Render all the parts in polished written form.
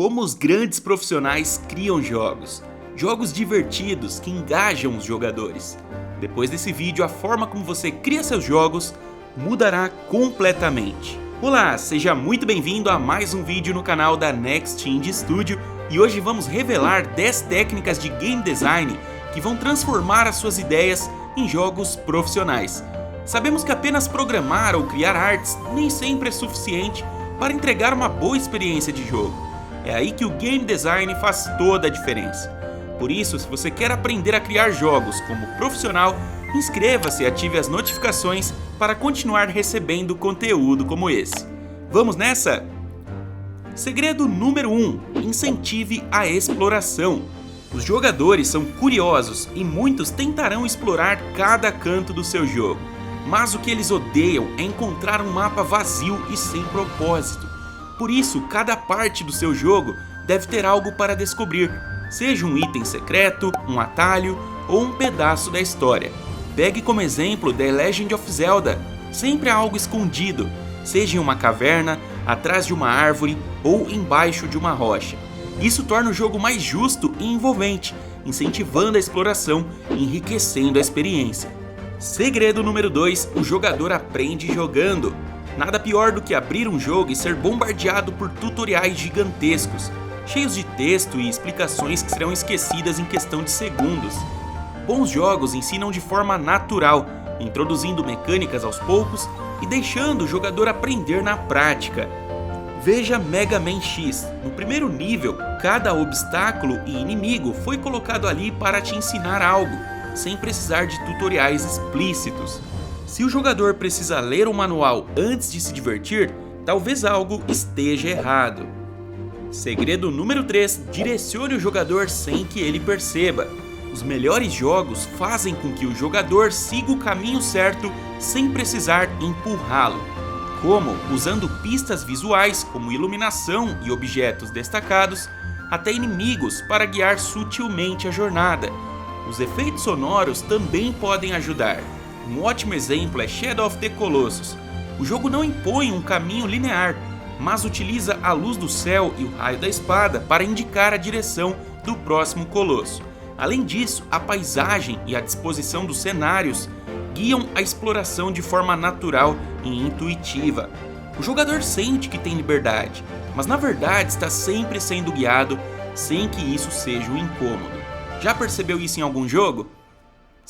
Como os grandes profissionais criam jogos. Jogos divertidos que engajam os jogadores. Depois desse vídeo, a forma como você cria seus jogos mudará completamente. Olá, seja muito bem-vindo a mais um vídeo no canal da Next Indie Studio e hoje vamos revelar 10 técnicas de game design que vão transformar as suas ideias em jogos profissionais. Sabemos que apenas programar ou criar artes nem sempre é suficiente para entregar uma boa experiência de jogo. É aí que o game design faz toda a diferença. Por isso, se você quer aprender a criar jogos como profissional, inscreva-se e ative as notificações para continuar recebendo conteúdo como esse. Vamos nessa? Segredo número 1: incentive a exploração. Os jogadores são curiosos e muitos tentarão explorar cada canto do seu jogo. Mas o que eles odeiam é encontrar um mapa vazio e sem propósito. Por isso, cada parte do seu jogo deve ter algo para descobrir, seja um item secreto, um atalho ou um pedaço da história. Pegue como exemplo The Legend of Zelda, sempre há algo escondido, seja em uma caverna, atrás de uma árvore ou embaixo de uma rocha. Isso torna o jogo mais justo e envolvente, incentivando a exploração e enriquecendo a experiência. Segredo número 2: o jogador aprende jogando. Nada pior do que abrir um jogo e ser bombardeado por tutoriais gigantescos, cheios de texto e explicações que serão esquecidas em questão de segundos. Bons jogos ensinam de forma natural, introduzindo mecânicas aos poucos e deixando o jogador aprender na prática. Veja Mega Man X. No primeiro nível, cada obstáculo e inimigo foi colocado ali para te ensinar algo, sem precisar de tutoriais explícitos. Se o jogador precisa ler o manual antes de se divertir, talvez algo esteja errado. Segredo número 3: direcione o jogador sem que ele perceba. Os melhores jogos fazem com que o jogador siga o caminho certo sem precisar empurrá-lo. Como usando pistas visuais como iluminação e objetos destacados, até inimigos para guiar sutilmente a jornada. Os efeitos sonoros também podem ajudar. Um ótimo exemplo é Shadow of the Colossus. O jogo não impõe um caminho linear, mas utiliza a luz do céu e o raio da espada para indicar a direção do próximo colosso. Além disso, a paisagem e a disposição dos cenários guiam a exploração de forma natural e intuitiva. O jogador sente que tem liberdade, mas na verdade está sempre sendo guiado sem que isso seja um incômodo. Já percebeu isso em algum jogo?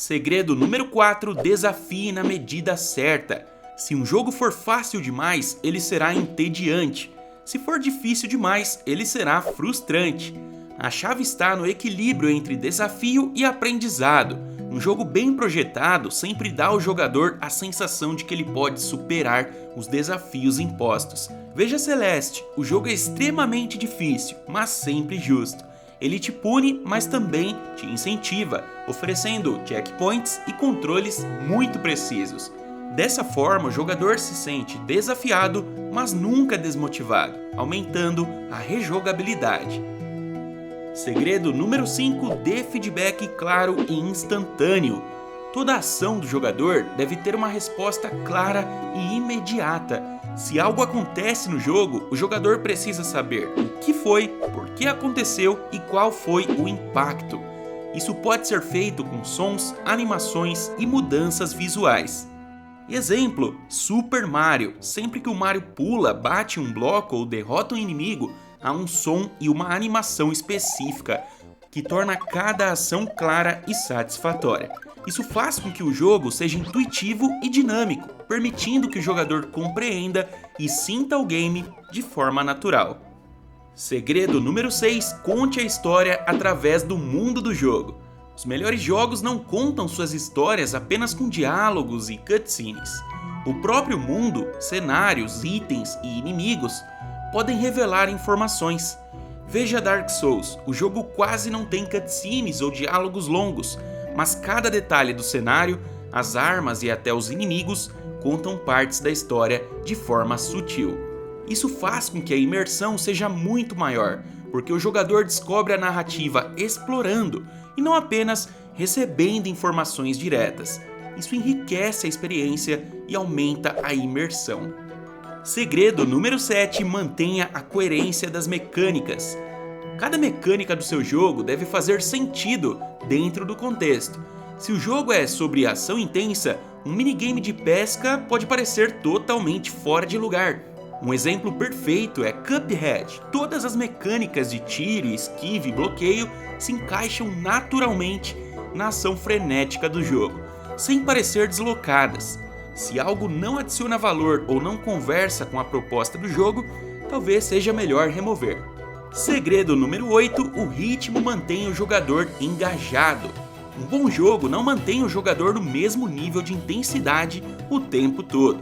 Segredo número 4: desafie na medida certa. Se um jogo for fácil demais, ele será entediante. Se for difícil demais, ele será frustrante. A chave está no equilíbrio entre desafio e aprendizado. Um jogo bem projetado sempre dá ao jogador a sensação de que ele pode superar os desafios impostos. Veja Celeste, o jogo é extremamente difícil, mas sempre justo. Ele te pune, mas também te incentiva, oferecendo checkpoints e controles muito precisos. Dessa forma, o jogador se sente desafiado, mas nunca desmotivado, aumentando a rejogabilidade. Segredo número 5: dê feedback claro e instantâneo. Toda ação do jogador deve ter uma resposta clara e imediata. Se algo acontece no jogo, o jogador precisa saber o que foi, por que aconteceu e qual foi o impacto. Isso pode ser feito com sons, animações e mudanças visuais. Exemplo: Super Mario. Sempre que o Mario pula, bate um bloco ou derrota um inimigo, há um som e uma animação específica, que torna cada ação clara e satisfatória. Isso faz com que o jogo seja intuitivo e dinâmico, permitindo que o jogador compreenda e sinta o game de forma natural. Segredo número 6: conte a história através do mundo do jogo. Os melhores jogos não contam suas histórias apenas com diálogos e cutscenes. O próprio mundo, cenários, itens e inimigos podem revelar informações. Veja Dark Souls, o jogo quase não tem cutscenes ou diálogos longos, mas cada detalhe do cenário, as armas e até os inimigos contam partes da história de forma sutil. Isso faz com que a imersão seja muito maior, porque o jogador descobre a narrativa explorando e não apenas recebendo informações diretas. Isso enriquece a experiência e aumenta a imersão. Segredo número 7, mantenha a coerência das mecânicas. Cada mecânica do seu jogo deve fazer sentido dentro do contexto. Se o jogo é sobre ação intensa, um minigame de pesca pode parecer totalmente fora de lugar. Um exemplo perfeito é Cuphead. Todas as mecânicas de tiro, esquive e bloqueio se encaixam naturalmente na ação frenética do jogo, sem parecer deslocadas. Se algo não adiciona valor ou não conversa com a proposta do jogo, talvez seja melhor remover. Segredo número 8, o ritmo mantém o jogador engajado. Um bom jogo não mantém o jogador no mesmo nível de intensidade o tempo todo.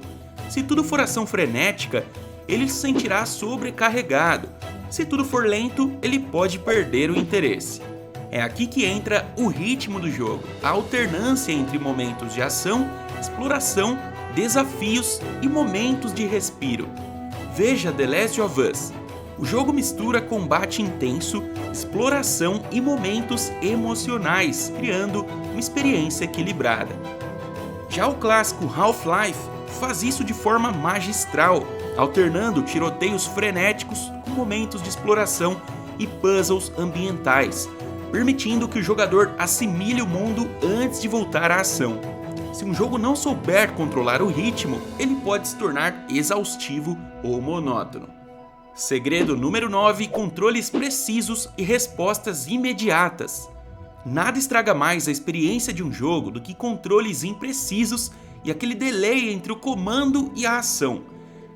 Se tudo for ação frenética, ele se sentirá sobrecarregado. Se tudo for lento, ele pode perder o interesse. É aqui que entra o ritmo do jogo, a alternância entre momentos de ação, exploração, desafios e momentos de respiro. Veja The Last of Us. O jogo mistura combate intenso, exploração e momentos emocionais, criando uma experiência equilibrada. Já o clássico Half-Life faz isso de forma magistral, alternando tiroteios frenéticos com momentos de exploração e puzzles ambientais, permitindo que o jogador assimile o mundo antes de voltar à ação. Se um jogo não souber controlar o ritmo, ele pode se tornar exaustivo ou monótono. Segredo número 9, controles precisos e respostas imediatas. Nada estraga mais a experiência de um jogo do que controles imprecisos e aquele delay entre o comando e a ação.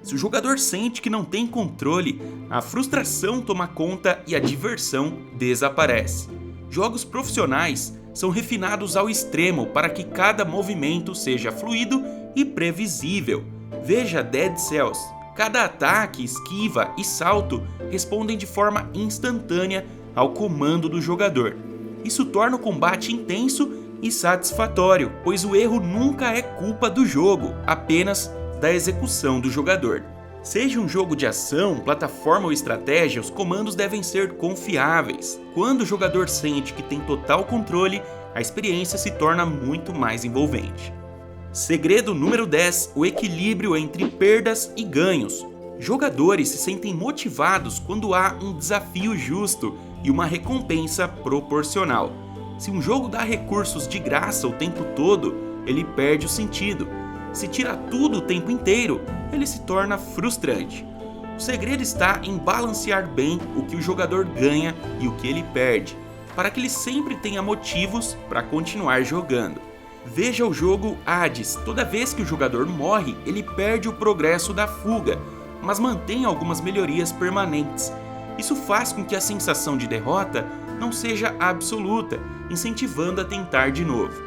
Se o jogador sente que não tem controle, a frustração toma conta e a diversão desaparece. Jogos profissionais são refinados ao extremo para que cada movimento seja fluido e previsível. Veja Dead Cells. Cada ataque, esquiva e salto respondem de forma instantânea ao comando do jogador. Isso torna o combate intenso e satisfatório, pois o erro nunca é culpa do jogo, apenas da execução do jogador. Seja um jogo de ação, plataforma ou estratégia, os comandos devem ser confiáveis. Quando o jogador sente que tem total controle, a experiência se torna muito mais envolvente. Segredo número 10, o equilíbrio entre perdas e ganhos. Jogadores se sentem motivados quando há um desafio justo e uma recompensa proporcional. Se um jogo dá recursos de graça o tempo todo, ele perde o sentido. Se tira tudo o tempo inteiro, ele se torna frustrante. O segredo está em balancear bem o que o jogador ganha e o que ele perde, para que ele sempre tenha motivos para continuar jogando. Veja o jogo Hades. Toda vez que o jogador morre, ele perde o progresso da fuga, mas mantém algumas melhorias permanentes. Isso faz com que a sensação de derrota não seja absoluta, incentivando a tentar de novo.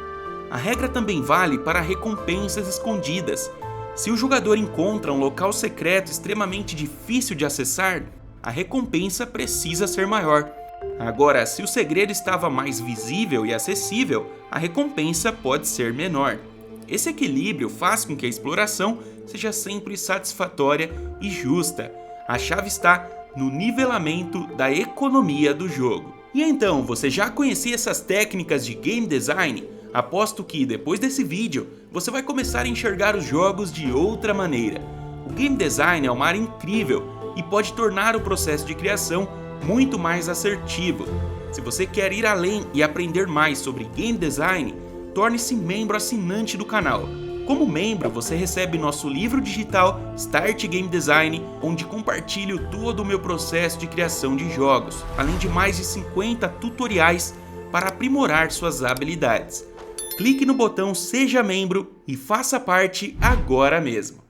A regra também vale para recompensas escondidas. Se o jogador encontra um local secreto extremamente difícil de acessar, a recompensa precisa ser maior. Agora, se o segredo estava mais visível e acessível, a recompensa pode ser menor. Esse equilíbrio faz com que a exploração seja sempre satisfatória e justa. A chave está no nivelamento da economia do jogo. E então, você já conhecia essas técnicas de game design? Aposto que, depois desse vídeo, você vai começar a enxergar os jogos de outra maneira. O game design é uma área incrível e pode tornar o processo de criação muito mais assertivo. Se você quer ir além e aprender mais sobre game design, torne-se membro assinante do canal. Como membro, você recebe nosso livro digital Start Game Design, onde compartilho todo o meu processo de criação de jogos, além de mais de 50 tutoriais para aprimorar suas habilidades. Clique no botão Seja Membro e faça parte agora mesmo.